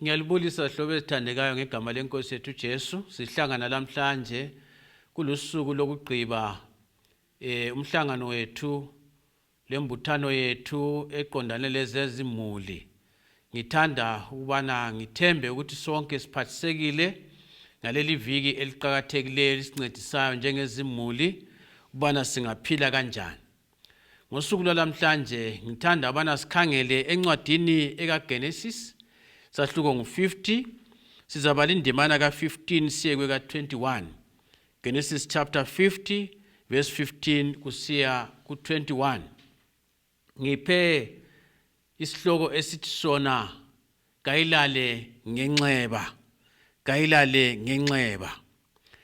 Ngiyalibulisa hlobo esithandekayo ngegama lenkosi yethu Jesu. Sihlangana namhlanje kulusuku lokugqiba umhlangano wethu lembuthano yethu eqondane lezezimuli. Ngithanda ukubana ngithembe ukuthi sonke siphathisekile ngaleli viki eliqhakathekileyo lisincedisayo njengezimuli ubana singaphila kanjani. Ngosuku lwamhlanje ngithanda abana sikhangele encwadini ekaGenesis sahluko ngu50 sizabala indimana ka15 siye kweka21. Genesis chapter 50 verse 15 kusiya ku21. Ngiphe isihloko esithi sona Kayilale nganxeba. Kayilale nganxeba.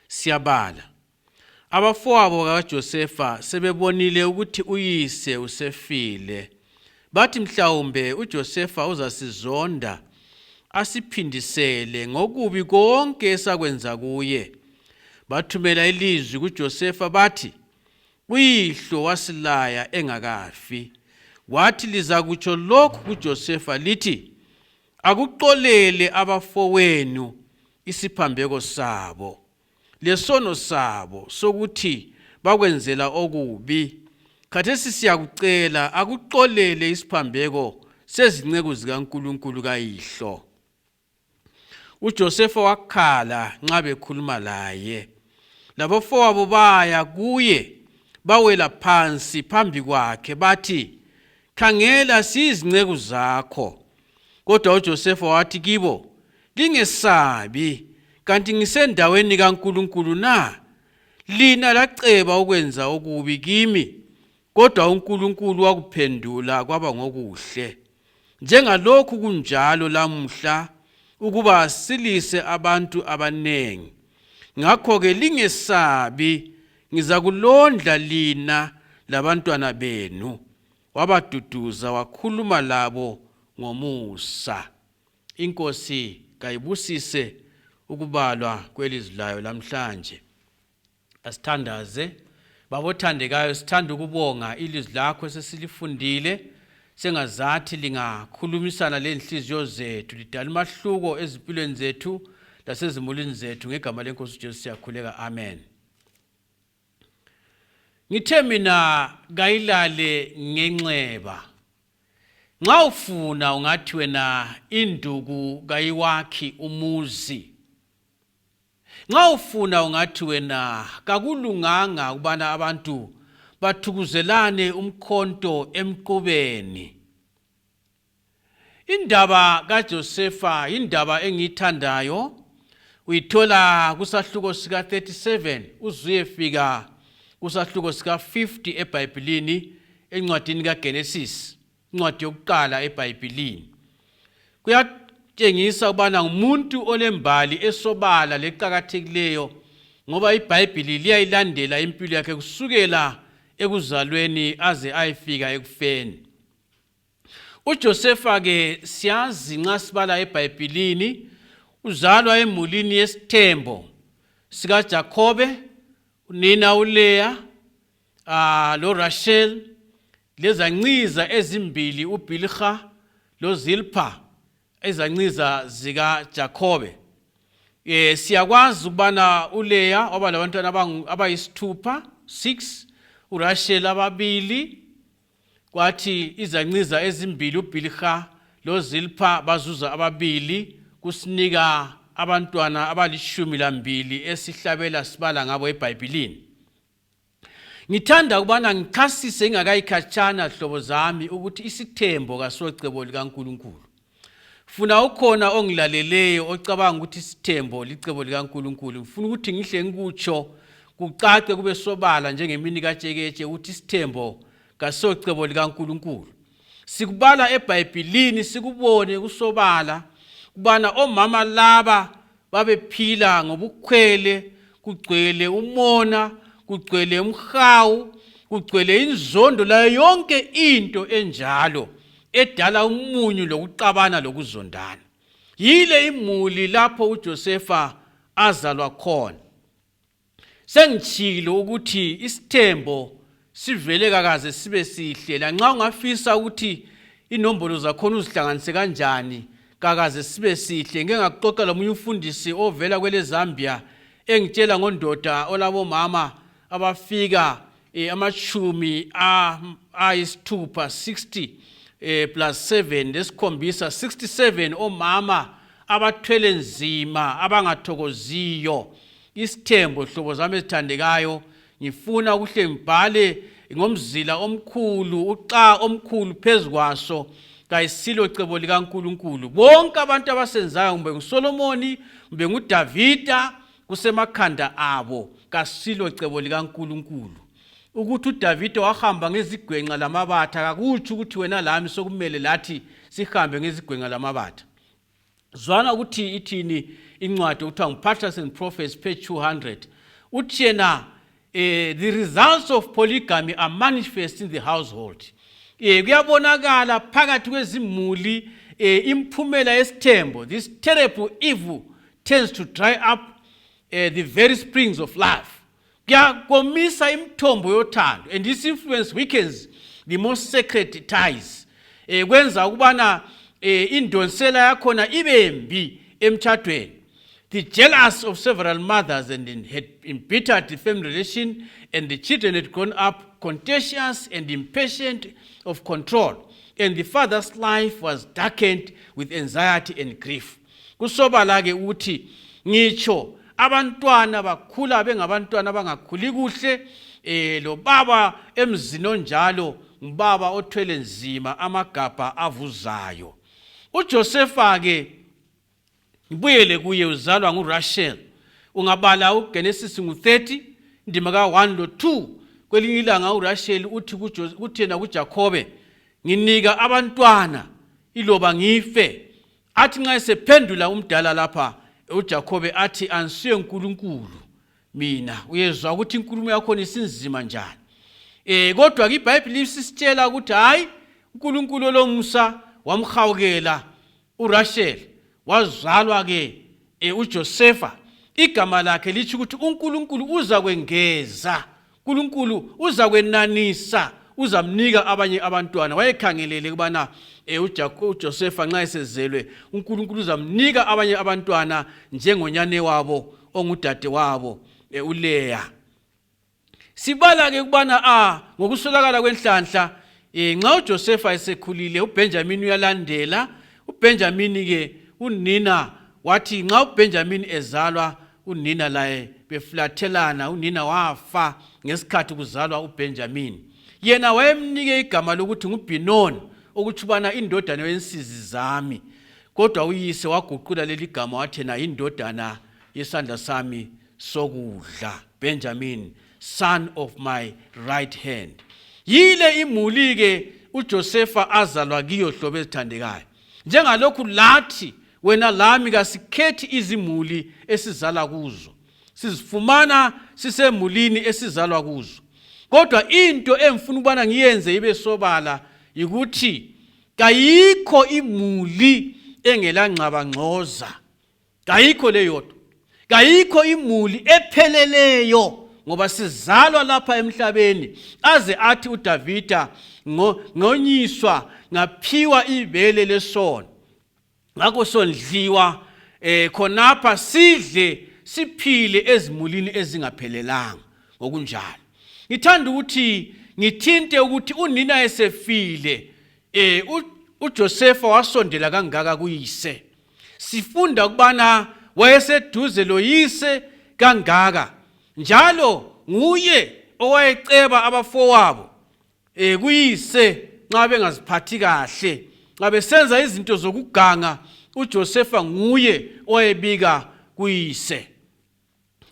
Siyabala. Abafowabo kaJosefa sebebonile ukuthi uyise usefile. Bathi mhlawumbe uJosefa uzasizonda asiphindisele ngokubi konke esakwenza kuye. Bathumela ilizwi kuJosefa bathi, uyihlo wasilaya engakafi. Wathi lizakutsho lokhu kuJosefa lithi, akuxolele abafowenu isiphambeko sabo, lesono sabo sokuthi bakwenzela okubi. Khathesi siyakucela akuxolele isiphambeko sezinceku zikaNkulunkulu kayihlo. uJosefa wakhala nxa bekhuluma laye. Labafowabo baya kuye bawela phansi phambi kwakhe bathi, khangela siyizinceku zakho. Kodwa uJosefa wathi kibo, lingesabi, kanti ngisendaweni kaNkulunkulu na? Lina laceba ukwenza okubi kimi, kodwa uNkulunkulu wakuphendula kwaba ngokuhle. Njengalokhu kunjalo lamuhla ukuba asilise abantu abanengi. Ngakho-ke lingesabi, ngizakulondla lina labantwana benu. Wabaduduza wakhuluma labo ngomusa. Inkosi kayibusise ukubalwa kwelizwi layo namhlanje. Asithandaze. Babothandekayo, sithanda ukubonga ilizwi lakho esesilifundile. Sengazathi lingakhulumisana lenhliziyo zethu, lidala umahluko ezimpilweni zethu lasezimulini zethu. Ngegama lenkosi Jesu siyakhuleka, amen. Ngithe mina kayilale nganxeba. Nxa ufuna ungathi wena induku kayiwakhi umuzi. Nxa ufuna ungathi wena kakulunganga ukubana abantu bathukuzelane umkhonto emqubeni. Indaba kaJosefa indaba engiyithandayo. Uyithola kusahluko sika 37 uzuyefika kusahluko sika 50 eBhayibhelini, encwadini kaGenesis, incwadi yokuqala eBhayibhelini. Kuyatshengisa ukubana umuntu olembali esobala leqhakathekileyo, ngoba iBhayibheli liyayilandela impilo yakhe kusukela ekuzalweni aze ayefika ekufeni. uJosefa ke siyazi nxa sibala eBhayibhelini uzalwa emulini yesithembo sika Jacobe, unina uLeya lo Rachel, lezanciza ezimbili uBilha lo Zilpa, ezanciza zika Jacobe. Siyakwazi ukubana uLeya waba labantwana abayisithupha 6, uRachel ababili, kwathi izanciza ezimbili uBilha lo Zilpa bazuza ababili, kusinika abantwana abali12 esihlabela sibala ngabo eBhayibhelini. Ngithanda ukubana ngichasise ingakayikhatshana hlobo zami ukuthi isithembo kasocebo likaNkulunkulu. Funa ukhona ongilaleleyo ocabanga ukuthi isithembo licebo likaNkulunkulu. Ngifuna ukuthi ngihle ngikutsho kucace kube sobala njengemini kaTsheketshe ukuthi isithembo kasocebo likaNkulunkulu. Sikubala eBhayibhelini sikubone kusobala kubana omama laba babephila ngobukhwele, kugcwele umona, kugcwele umhawu, kugcwele inzondo, la yonke into enjalo edala umunyu lokuqabana lokuzondana. Yile imuli lapho uJosefa azalwa khona. Sengitshilo ukuthi isithembo sivele kakaze sibe sihle. Lanxa ungafisa ukuthi inombolo zakhona uzihlanganise kanjani, kakaze sibe sihle. Ngeke ngakuxoxa lomunye umfundisi ovela kwele Zambia engitshela ngondoda olabo mama abafika amachumi ayisithupha 60 plus 7 lesikhombisa 67 omama abathwele nzima abangathokoziyo. Isithembo hlobo zami ezithandekayo, ngifuna ukuhle ngibhale ngomzila omkhulu, uxa omkhulu phezukwaso kayisilo cebo likaNkulunkulu. Bonke abantu abasenzayo kumbe nguSolomoni kumbe nguDavida kusemakhanda abo, kasilo cebo likaNkulunkulu. Ukuthi uDavida wahamba ngezigwenqa lamabatha akakuthi ukuthi wena lami sokumele lathi sihambe ngezigwenqa lamabatha. Zwana ukuthi ithini incwadi okuthiwa nguPatriarchs and Prophets page 200. Uthi yena the results of polygamy are manifest in the household. Kuyabonakala phakathi kwezimuli imphumela yesithembo. This terrible evil tends to dry up the very springs of life. Kuyakomisa imthombo yothando, and this influence weakens the most sacred ties. Kwenza ukubana indonsela yakhona ibembi emthathweni. The jealous of several mothers and had embittered the family relation, and the children had grown up contentious and impatient of control, and the father's life was darkened with anxiety and grief. Kusobala ke uthi ngitsho abantwana bakhula bengabantwana abangakhuli kuhle, lo baba emzini onjalo ngubaba othwele nzima amagabha avuzayo. UJosepha ke ngibuyele kuye uzalwa nguRachel. Ungabala uGenesis 30 ndima ka1 lo 2. Kwelinye ilanga uRachel uthi yena kuJakobe, nginika abantwana iloba ngife. Athi nxa esephendula umdala lapha uJakobe athi ansiye uNkulunkulu mina. Uyezwa ukuthi inkulumo yakho isinzima njani. Kodwa ke iBhayibheli lisitshela ukuthi hayi uNkulunkulu lomusa wamhawukela uRachel, wazalwa ke uJosepha. Igama lakhe lithi ukuthi uNkulunkulu uza kwengeza, uNkulunkulu uza kwenanisa, uzamnika abanye abantwana. Wayekhangelele kubana uJosepha nxa esezelwe uNkulunkulu uzamnika abanye abantwana njengonyane wabo ongudade wabo uLeya. Sibala ke kubana ngokuswelakala kwenhlanhla nxa uJosepha esekhulile uBenjamin uyalandela. uBenjamin ke unina wathi nxa uBenjamin ezalwa unina laye beflathelana, unina wafa ngesikhathi kuzalwa uBenjamin. Yena wayemnike igama lokuthi nguBinoni, ukuthi bana indodana yensizi zami. Kodwa uyise waguqula leli gama wathi na indodana yesandla sami sokudla, Benjamin, son of my right hand. Yile imuli ke uJosepha azalwa kiyo hlobo ezithandekayo. Njengalokhu lathi wena lami kasikhethi izimuli esizala kuzo, sizifumana sisemulini esizalwa kuzo. Kodwa into emfuna ukubana ngiyenze ibe sobala ukuthi kayikho imuli engelanxaba ngcoza. Kayikho leyodwa. Kayikho imuli epheleleyo, ngoba sizalwa lapha emhlabeni. Aze athi uDavida ngonyiswa ngaphiwa ibele lesono, ngakho sondliwa khonapha sidle siphile ezimulini ezingaphelelanga ngokunjalo. Ngithanda ukuthi ngithinte ukuthi unina esefile uJosepha wasondela kangaka kuyise. Sifunda kubana wayeseduze loyise kangaka, njalo nguye owayeceba abafowabo kuyise nxa bengaziphathi kahle, nxa besenza izinto zokuganga. uJosepha nguye owayebika kuyise.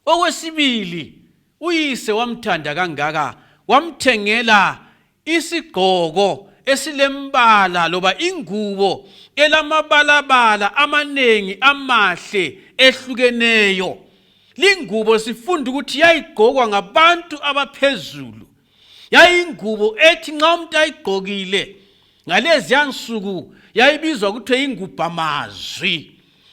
Okwesibili, uyise wamthanda kangaka wamthengela isigqoko esilembala loba ingubo elamabalabala amanengi amahle ehlukeneyo. Lingubo sifunda ukuthi yayigqokwa ngabantu abaphezulu. Yayingubo ethi nxa umuntu ayigqokile ngalezi yansuku yayibizwa ukuthi ingubhamazwi.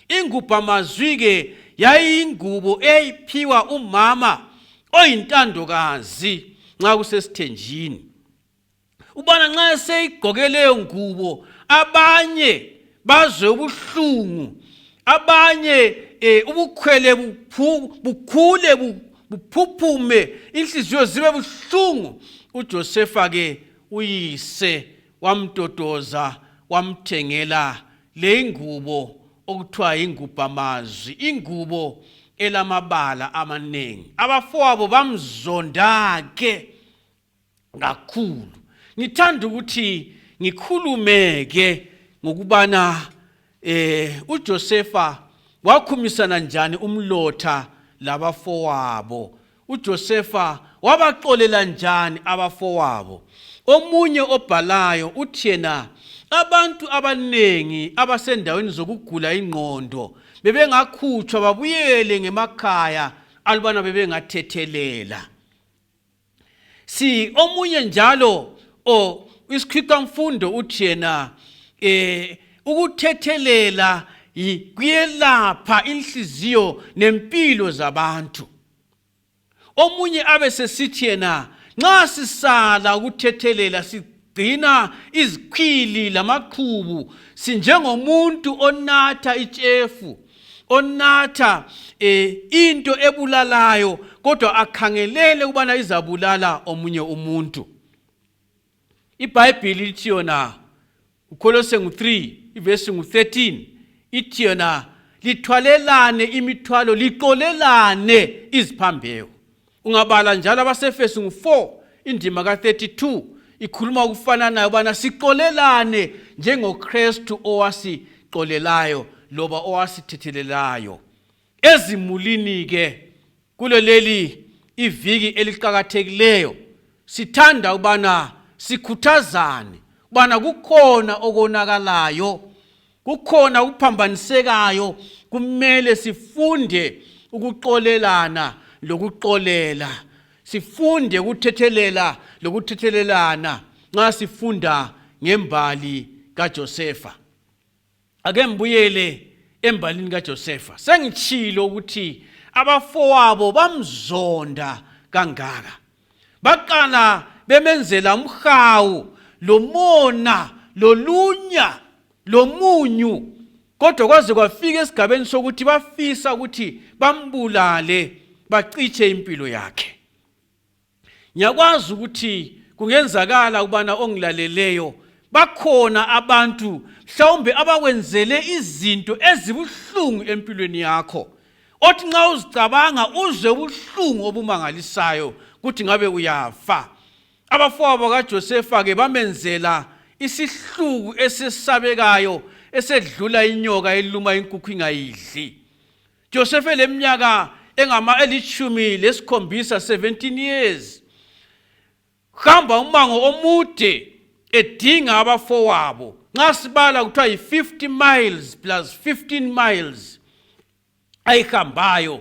Ingubhamazwi ke yayingubo eyiphiwa umama oyintandokazi nxa kusesithenjini. Ubona nxa eseyigqoke leyo ngubo abanye bazwe ubuhlungu, abanye ubukhwele bukhule buphuphume, inhliziyo zibe buhlungu. uJosefa ke uyise wamtotoza, wamthengela le ngubo okuthiwa ingubhamazwi, ingubo elamabala amaningi. Abafowabo bamzonda ke kakhulu. Ngithanda ukuthi ngikhulume ke ngokubana uJosefa wakhumisana njani umlotha labafowabo. uJosefa wabaxolela njani abafowabo. Omunye obhalayo uthi yena abantu abanengi abasendaweni zokugula ingqondo bebengakhutshwa babuyele ngemakhaya alubana bebengathethelela. Omunye njalo isikhwicamfundo uthi yena ukuthethelela kuyelapha inhliziyo nempilo zabantu. Omunye abesesithi yena nxa sisala ukuthethelela sigcina izikhwili lamaqhubu, sinjengomuntu onatha itshefu, onatha into ebulalayo kodwa akhangelele ukubana izabulala omunye umuntu. iBhayibheli lithi yona uKolose 3 ivesi 13 ithi yona lithwalelane imithwalo, liqolelane iziphambeko. Ungabala njalo abaseFesu 4 indima ka32 ikhuluma ukufananayo ubana siqolelane njengoKristu owasiqolelayo loba owasithethelelayo. Ezimulini ke kuleli iviki eliqhakathekileyo sithanda ubana sikhuthazane ubana kukhona okonakalayo, kukhona ukuphambanisekayo, kumele sifunde ukuqolelana lokuqolela, sifunde ukuthethelela lokuthethelelana nxa sifunda ngembali kaJosefa. Ake mbuyele embalini kaJosefa. Sengitshilo ukuthi abafowabo bamzonda kangaka, baqala bemenzela umhawu lomona lolunya lomunyu, kodwa kwaze kwafika esigabeni sokuthi bafisa ukuthi bambulale, baciche impilo yakhe. Ngiyakwazi ukuthi kungenzakala ubana ongilaleleyo bakhona abantu mhlawumbe abakwenzele izinto ezibuhlungu empilweni yakho, othi nxa uzicabanga uzwe ubuhlungu obumangalisayo ukuthi ngabe uyafa. Abafowabo kaJosefa ke bamenzela isihluku esesabekayo esedlula inyoka eluma inkukhu ingayidli. Josefa leminyaka eli-17 17 years, hamba umango omude edinga abafowabo. Nxa sibala kuthiwa yi-50 miles plus 15 miles ayihambayo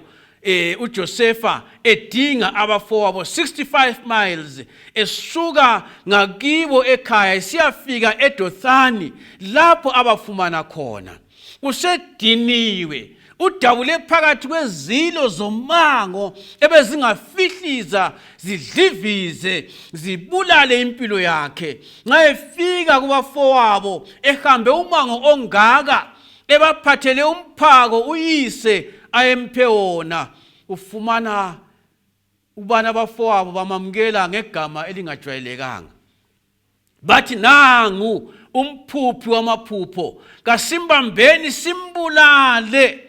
uJosefa edinga abafowabo, 65 miles esuka ngakibo ekhaya isiyafika eDothani lapho abafumana khona. Usediniwe, udabule phakathi kwezilo zomango ebezingafihliza zidlivize zibulale impilo yakhe. Nxa efika kubafowabo ehambe umango ongaka, ebaphathele umphako uyise ayemphe wona, ufumana ubana abafowabo bamamukela ngegama elingajwayelekanga. Bathi nangu umphuphi wamaphupho, kasimbambeni simbulale.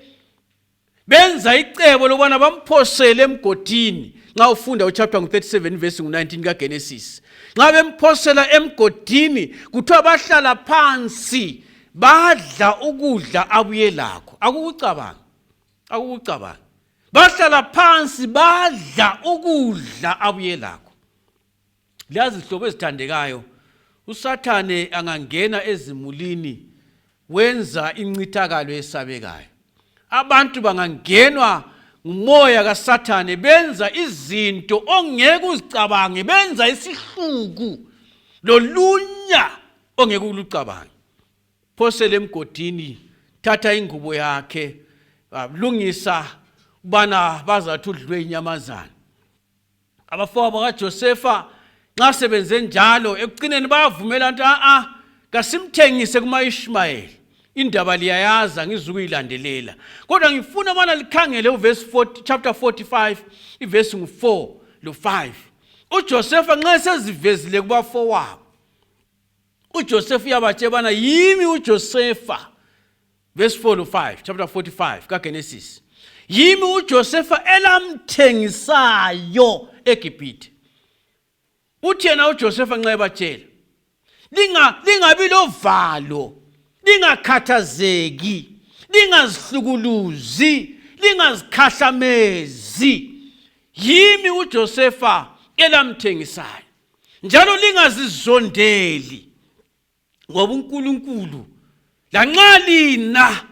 Benza icebo lokubana bamphosele emgodini. Nxa ufunda uchapter 37 verse 19 kaGenesis, nxa bemphosela emgodini kuthiwa bahlala phansi badla ukudla abuye lakho. Akukucabanga. Bahlala phansi badla ukudla abuye lakho. Liyazi zihlobo ezithandekayo, uSathane angangena ezimulini wenza incithakalo esabekayo. Abantu bangangenwa ngumoya kaSathane benza izinto ongeke uzicabange, benza isihluku lolunya ongeke ulucabange. Phosele emgodini, thatha ingubo yakhe, lungisa ubana bazathi udliwe inyamazana. Abafowabo kaJosefa nxa sebenze njalo ekucineni bayavumela ukuthi kasimthengise kuma-Ishmayeli. indaba liyayaza ngizukuyilandelela kodwa ngifuna bona likhangele uverse 40 chapter 45 iverse ngu4 lo5 uJosepha nxa sezivezile kubafowabo uJosepha uyabatshela yimi uJosepha verse 4 lo5 chapter 45 kaGenesis yimi uJosepha elamthengisayo eGibhithe uthi yena uJosepha nxa ebatshela lingabi lovalo lingakhathazeki lingazihlukuluzi lingazikhahlamezi yimi uJosepha elamthengisayo njalo lingazizondeli ngoba uNkulunkulu lanxa lina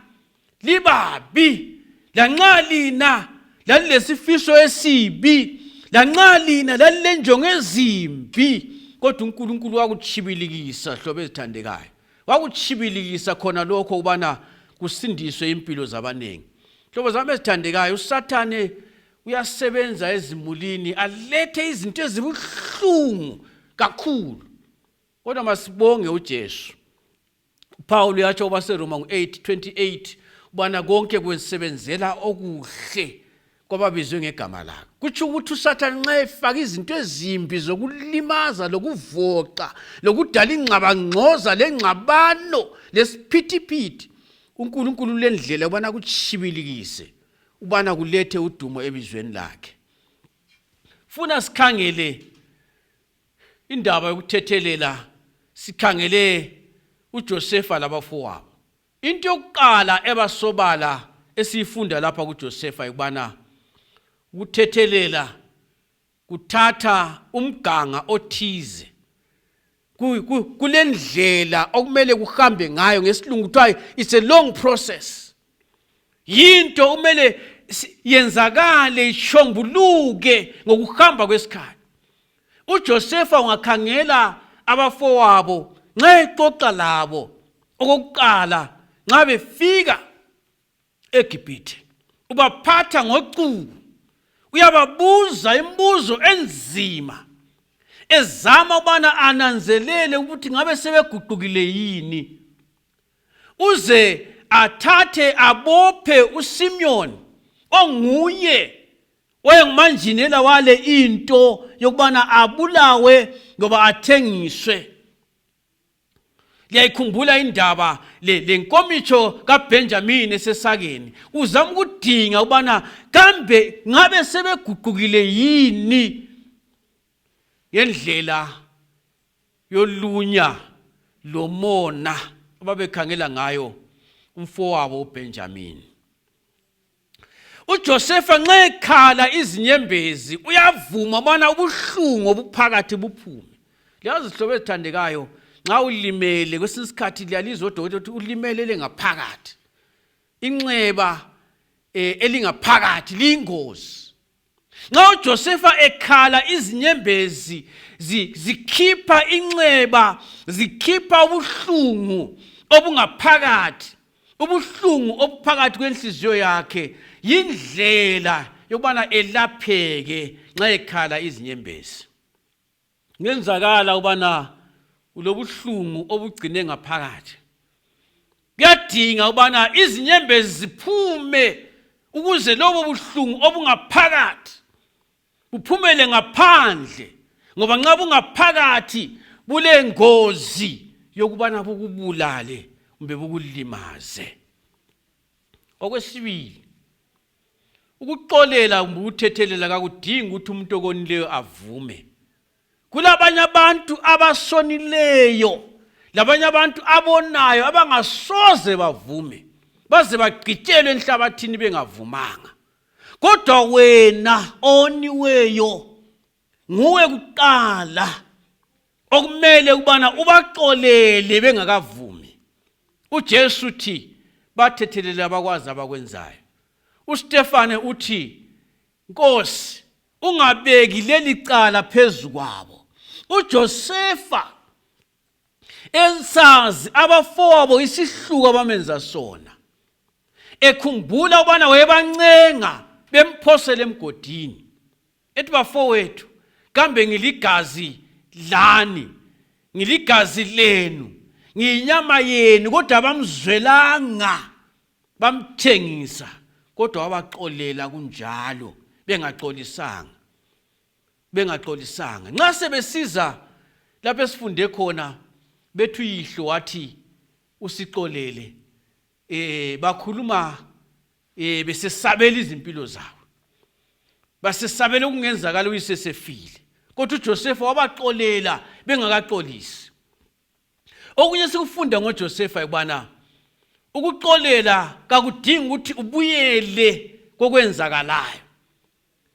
libabi lanxa lina lalilesifiso esibi lanxa lina lalilenjongo ezimbi kodwa uNkulunkulu wakuchibilikisa hlobo ezithandekayo wakuchibilikisa khona lokho ubana kusindiswe impilo zabanengi hlobo zami ezithandekayo uSathane uyasebenza ezimulini alethe izinto ezibuhlungu kakhulu kodwa masibonge uJesu Paul yatsho kubaseRoma 8:28 ubana konke kwesebenzela okuhle kwababizwe ngegama lakhe kuthi ukuthi uSathane nxa efaka izinto ezimbi zokulimaza lokuvoqa lokudala ingxabangxoza lengxabano lesiphithiphithi uNkulunkulu lendlela ubana kuchibilikise ubana kulethe udumo ebizweni lakhe funa sikhangele indaba yokuthethelela sikhangele uJosepha labafowabo into yokuqala ebasobala esifunda lapha kuJosepha ikubana ukuthethelela kuthatha umganga othize kulendlela okumele kuhambe ngayo ngesilungu kuthiwa it's a long process yinto kumele yenzakale ishonguluke ngokuhamba kwesikhathi uJosepha ungakhangela abafowabo nxa exoxa labo okokuqala nxa befika eGibhithe ubaphatha ngocuku uyababuza imibuzo enzima ezama ubana ananzelele ukuthi ngabe sebeguqukile yini uze athathe abophe uSimeon onguye oyengumanjinela wale into yokubana abulawe ngoba athengiswe liyayikhumbula indaba lenkomicho kaBenjamin esesakeni uzama ukudinga ubana kambe ngabe sebeguqukile yini yendlela yolunya lomona ababekhangela ngayo umfowabo uBenjamin uJosepha nxa ekhala izinyembezi uyavuma ubana ubuhlungu obuphakathi buphume liyazi hlobo ezithandekayo nxa ulimele kwesinye isikhathi liyalizwa odokotela ukuthi ulimelele ngaphakathi inxeba elingaphakathi liyingozi nxa uJosepha ekhala izinyembezi zikhipha inxeba zikhipha ubuhlungu obungaphakathi ubuhlungu obuphakathi kwenhliziyo yakhe yindlela yokubana elapheke nxa ekhala izinyembezi ngenzakala ubana ulobuhlungu obugcine ngaphakathi kuyadinga ubana izinyembezi ziphume ukuze lobo buhlungu obungaphakathi buphumele ngaphandle ngoba nxa bungaphakathi bulengozi yokubana bukubulale kumbe bukulimaze okwesibili ukuxolela kumbe ukuthethelela kakudingi ukuthi umuntu okonileyo avume kulabanye abantu abasonileyo labanye abantu abonayo abangasoze bavume baze bagqitshelwe enhlabathini bengavumanga kodwa wena oniweyo nguwe kuqala okumele ukubana ubaxolele bengakavumi uJesu uthi bathethelela abakwazi abakwenzayo uStefane uthi Nkosi ungabeki leli cala phezukwabo uJosepha ensazi abafowabo isihluku abamenza sona ekhumbula ubana wayebancenga bemphosele emgodini ethi bafowethu kambe ngiligazi lani ngiligazi lenu ngiyinyama yenu kodwa bamzwelanga bamthengisa kodwa wabaxolela kunjalo bengaxolisanga nxa sebesiza lapho esifunde khona bethu yihlo wathi usixolele bakhuluma besesabela izimpilo zabo basesabela ukungenzakala uyisesefile kodwa uJosepha wabaxolela bengakaxolisi. Okunye sikufunda ngoJosepha ukubana ukuxolela kakudingi ukuthi ubuyele kokwenzakalayo.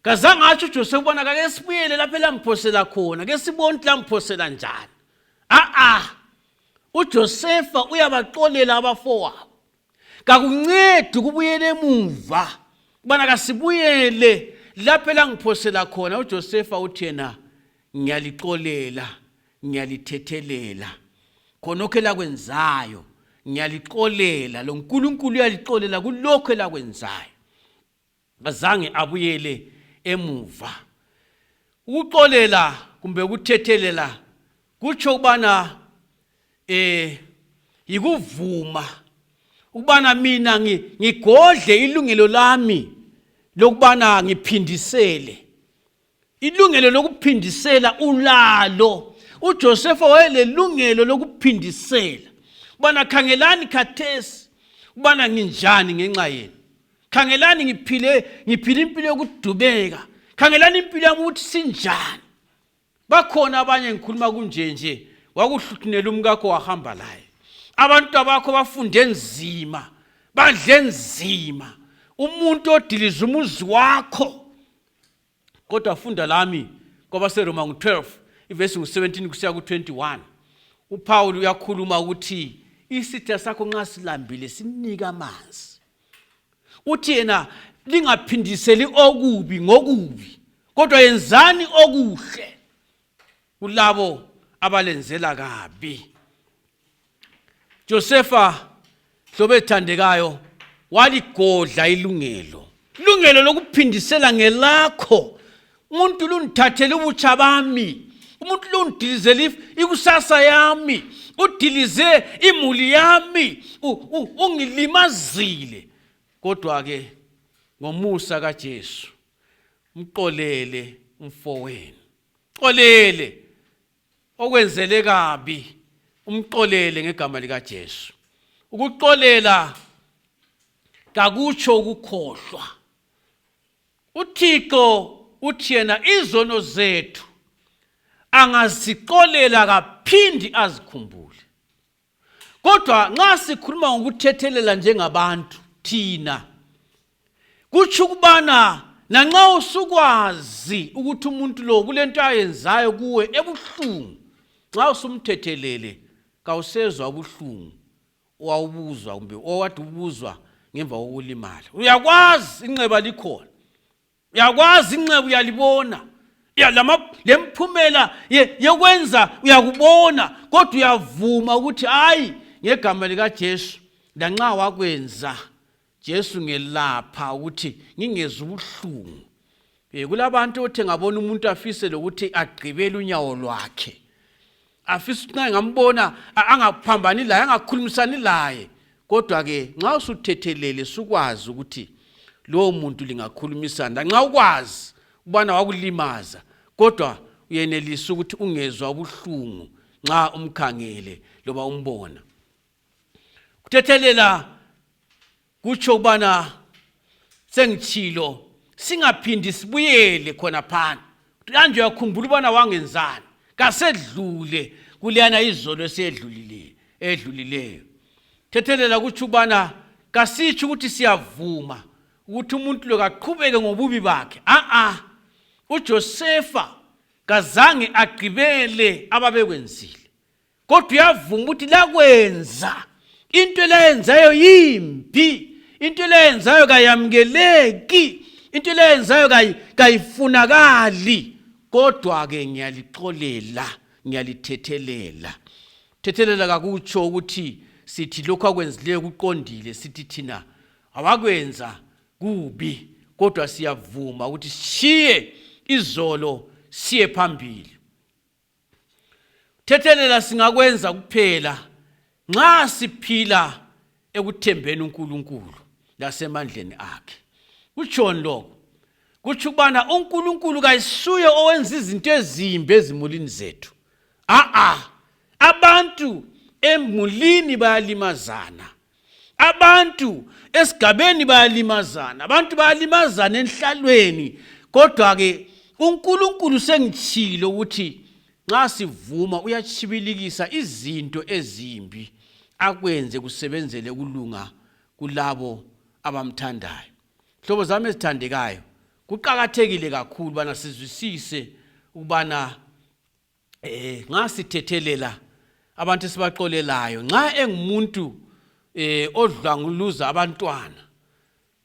Kazange athi uJosepha ubona kake sibuyele lapho elangiphosela khona, ke sibone langiphosela njani. uJosepha uyabaxolela abafowabo. Kakuncedi ukubuyela emuva. Ubana kasibuyele lapho elangiphosela khona. uJosepha uthi yena ngiyalixolela, ngiyalithethelela. Khonokho elakwenzayo ngiyalixolela, lo nkulunkulu uyalixolela kulokho elakwenzayo. Bazange abuyele emuva. Ukuxolela kumbe ukuthethelela kutsho ubana yikuvuma ubana mina ngigodle ilungelo lami lokubana ngiphindisele. Ilungelo lokuphindisela ulalo. uJosepha wayelelungelo lokuphindisela. Ubana khangelani khathesi ubana nginjani ngenxa yenu. Khangelani ngiphile impilo yokudubeka. Khangelani impilo yami ukuthi sinjani. Bakhona abanye ngikhuluma kunje wakuhluthunela umkakho wahamba laye. Abantu abakho bafunde nzima, badle nzima. Umuntu odiliza umuzi wakho. Kodwa afunda lami kwabaseRoma 12 ivesi 17 kusiya ku21. uPaul uyakhuluma ukuthi isitha sakho nxa silambile sinika amanzi. Uthi yena lingaphindiseli okubi ngokubi, kodwa yenzani okuhle kulabo abalenzela kabi. Josepha sobethandekayo waligodla ilungelo lokuphindisela ngelakho. Umuntu lunithathele ubutsha bami, umuntu lundilizele ikusasa yami, udilize imuli yami, ungilimazile. Kodwa ke ngomusa kaJesu mxolele umfowenu. Xolele okwenzele kabi, umxolele ngegama lika Jesu. Ukuxolela kakutsho ukukhohlwa. uThixo uthi yena izono zethu angazixolela kaphindi azikhumbule. Kodwa nxa sikhuluma ngokuthethelela njengabantu thina, kutsho ukubana nanxa usukwazi ukuthi umuntu lo kulento ayenzayo kuwe ebuhlungu, nxa usumthethelele kawusezwa ubuhlungu owawubuzwa kumbe owade ubuzwa ngemva kokulimala. Uyakwazi inxeba likhona, uyakwazi inxeba uyalibona, lemphumela yokwenza uyakubona, kodwa uyavuma ukuthi hayi ngegama lika Jesu lanxa wakwenza Jesu ngelapha ukuthi ngingezwe ubuhlungu. Kulabantu othi ngabona umuntu afise lokuthi agqibele unyawo lwakhe, afise nxa ngambona angaphambani laye, angakhulumisani laye. Kodwa ke nxa usuthethelele sukwazi ukuthi lo muntu lingakhulumisana, nxa ukwazi ubana wakulimaza, kodwa uyenelisa ukuthi ungezwa ubuhlungu nxa umkhangele loba umbona. Kuthethelela kutsho ubana sengithilo singaphindi sibuyele khona phana. Kanje uyakhumbula ubana wangenzani, kasedlule kuleyana izolo edlulileyo. Thethelela kutsho ubana kasitsho ukuthi siyavuma ukuthi umuntu lo kaqhubeke ngobubi bakhe. uJosepha kazange agqibele ababekwenzile, kodwa uyavuma ukuthi lakwenza into leyenzayo yimpi, into leyenzayo kayamukeleki, into leyenzayo kayifunakali. Kodwa ke ngiyalixolela, ngiyalithethelela. Thethelela kakutsho ukuthi sithi lokho akwenzileyo kuqondile, sithi thina awakwenza kubi, kodwa siyavuma ukuthi siye izolo siye phambili. Thethelela singakwenza kuphela nxa siphila ekuthembeni uNkulunkulu lasemandleni akhe. Kutshoni lokho? Kutsho ukubana uNkulunkulu kayisuye owenza izinto ezimbi ezimulini zethu. Abantu emulini bayalimazana. Abantu esigabeni bayalimazana. Abantu bayalimazana enhlalweni. Kodwa ke uNkulunkulu sengitshilo ukuthi nxa sivuma uyachibilikisa izinto ezimbi akwenze kusebenzele kulunga kulabo abamthandayo. Hlobo zami ezithandekayo, kuqakathekile kakhulu bana sizwisise ukubana nxa sithethelela abantu sibaxolelayo, nxa engumuntu odlwanguluza abantwana,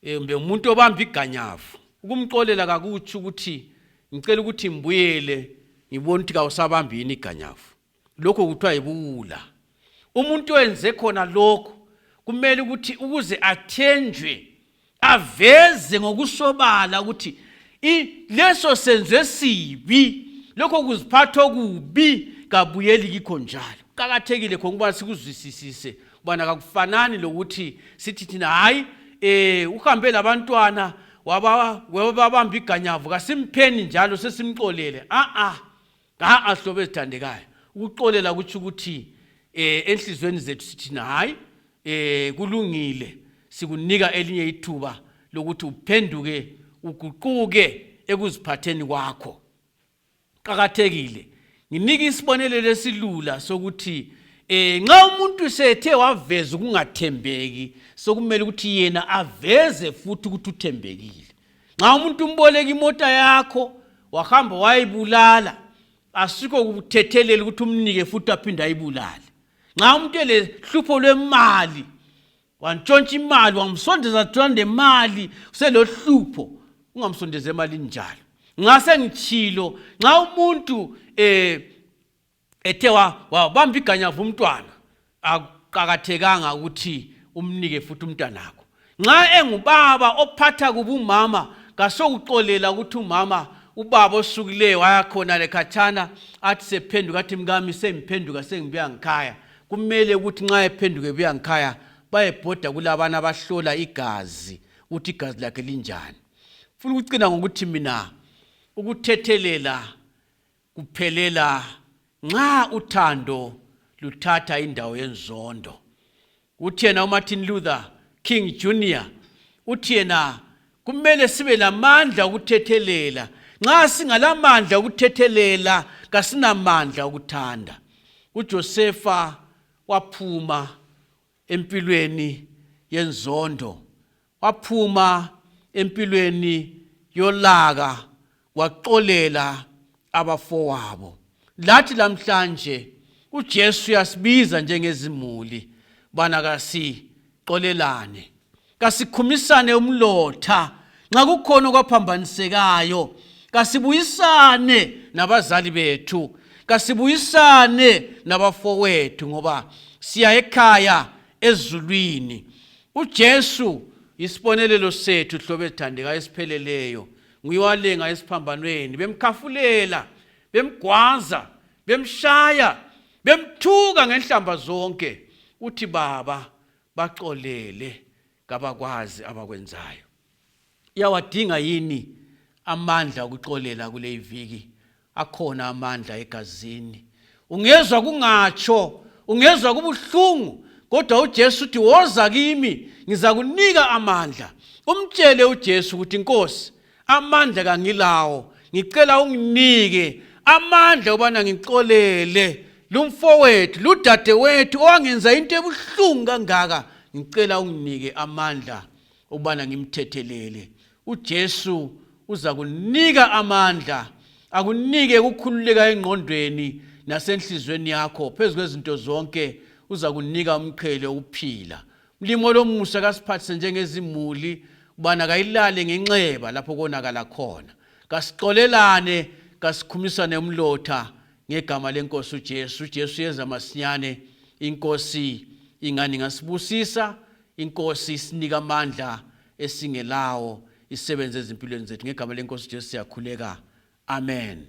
mbe umuntu obamba iganyavu, ukumxolela kakuthi ukuthi ngicela ukuthi mbuyele ngibona ukuthi kawusabambi yini iganyavu. Lokho kuthiwa yibuwula. Umuntu owenze khona lokho kumele ukuthi ukuze athenjwe aveze ngokusobala ukuthi leso senzo sibi, lokho kuziphatha okubi kabuyeli kikho njalo. Kuqakathekile khona ukuba sikuzwisisise ubana kakufanani lokuthi sithi thina hayi uhambe labantwana wababamba iganyavu kasimpheni njalo sesimxolele. Hlobo ezithandekayo, ukuxolela kuthi ukuthi enhlizweni zethu sithina hayi kulungile, sikunika elinye ithuba lokuthi uphenduke uguquke ekuziphatheni kwakho. Qakathekile nginika isibonelelo esilula sokuthi nxa umuntu sethe waveza ukungathembeki, sokumele ukuthi yena aveze futhi ukuthi uthembekile. Nxa umuntu umboleka imota yakho wahamba wayibulala, asikho kuthethelela ukuthi umnike futhi aphinde ayibulale. Nxa umuntu elehlupho lwemali, wantshontsha imali, wamsondeza thande imali, uselohlupho, ungamsondeza emalini njalo. Nxa sengitshilo, nxa umuntu ethe wabamba iganyavu umntwana, akuqakathekanga ukuthi umnike futhi umntanakho. Nxa engubaba ophatha kubi umama, kasokuxolela ukuthi ubaba osukileyo wayakhona lekhatshana athi sephenduka athi mkami sengiphenduka sengibuya ngikhaya. Kumele ukuthi nxa ephenduke ebuya ngikhaya bayebhoda kulabana abahlola igazi ukuthi igazi lakhe linjani. Funa ukucina ngokuthi mina ukuthethelela kuphelela nxa uthando luthatha indawo yenzondo. Uthi yena uMartin Luther King Jr. uthi yena kumele sibe lamandla ukuthethelela. Nxa singalamandla ukuthethelela kasinamandla ukuthanda. uJosefa waphuma empilweni yenzondo, waphuma empilweni yolaka, waxolela abafowabo. Lathi lamhlanje uJesu yasibiza njengezimuli bana kasixolelane, kasikhumisane umlotha. Nxa kukhona okwaphambanisekayo kasibuyisane nabazali bethu, kasibuyisane nabafowethu, ngoba siya ekhaya ezulwini. uJesu isibonelelo sethu hlobo ezithandekayo esipheleleyo. Nguyiwalenga esiphambanweni, bemkhafulela, bemgwaza, bemshaya, bemthuka ngenhlamba zonke. Uthi Baba baxolele kabakwazi abakwenzayo. Iyawadinga yini amandla okuxolela kule iviki? Akhona amandla egazini. Ungezwa kungatsho, ungezwa kubuhlungu, kodwa uJesu uthi woza kimi ngizakunika amandla. Umtshele uJesu ukuthi Nkosi, amandla kangilawo, ngicela unginike amandla ubana ngixolele lumfowethu, ludadewethu owangenza into ebuhlungu kangaka. Ngicela unginike amandla ubana ngimthethelele. uJesu uza kunika amandla, akunike ukukhululeka engqondweni nasenhlizweni yakho. Phezu kwezinto zonke uza kunika umqhele ukuphila. Mlimo lomusa kasiphathise njengezimuli ubana kayilale nganxeba lapho konakala khona. Kasixolelane, kasikhumisane umlotha ngegama lenkosi uJesu. uJesu yeza masinyane. Inkosi ingani ngasibusisa, inkosi isinika amandla esingelawo, isebenze ezimpilweni zethu. Ngegama lenkosi uJesu siyakhuleka. Amen.